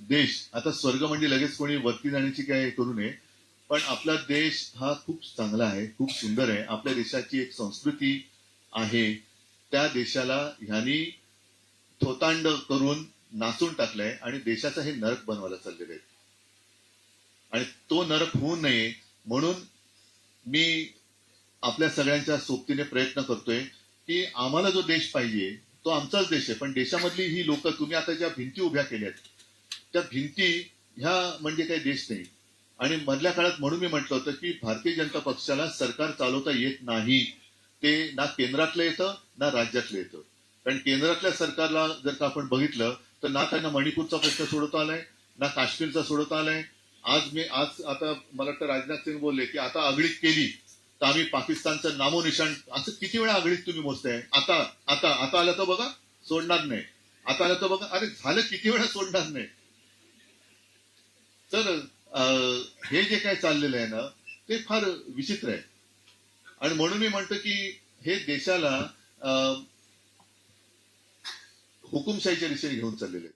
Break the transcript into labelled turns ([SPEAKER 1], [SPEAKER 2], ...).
[SPEAKER 1] देश आता स्वर्ग म्हणजे लगेच कोणी वरती जाण्याची काय करू नये, पण आपला देश हा खूप चांगला आहे, खूप सुंदर आहे. आपल्या देशाची एक संस्कृती आहे. त्या देशाला ह्यांनी थोतांड करून नाचून टाकलंय आणि देशाचा हे नरक बनवायला चाललेले आहेत. आणि तो नरक होऊ नये म्हणून मी आपल्या सगळ्यांच्या सोबतीने प्रयत्न करतोय की आम्हाला जो देश पाहिजे तो आमचाच देश आहे, पण देशामधली ही लोक तुम्ही आता ज्या भिंती उभ्या केल्यात त्या भिंती ह्या म्हणजे काही देश नाही. आणि मधल्या काळात म्हणून मी म्हटलं होतं की भारतीय जनता पक्षाला सरकार चालवता येत नाही. ते ना केंद्रातलं येतं ना राज्यातलं येतं. कारण केंद्रातल्या सरकारला जर का आपण बघितलं तर ना त्यांना मणिपूरचा प्रश्न सोडवता आलाय ना काश्मीरचा सोडवता आलाय. आज आता मला वाटतं राजनाथ सिंग बोलले की आता आगळीक केली तर आम्ही पाकिस्तानचं नामोनिशाण, असं किती वेळा आगळीत तुम्ही मोजताय. आता आता आता आलं तर बघा सोडणार नाही, आता आलं तर बघा, अरे झालं किती वेळा सोडणार नाही. तर हे जे काय चाललेलं आहे ना ते फार विचित्र आहे. आणि म्हणून मी म्हणतो की हे देशाला हुकुमशाहीच्या दिशेने घेऊन चाललेले आहे.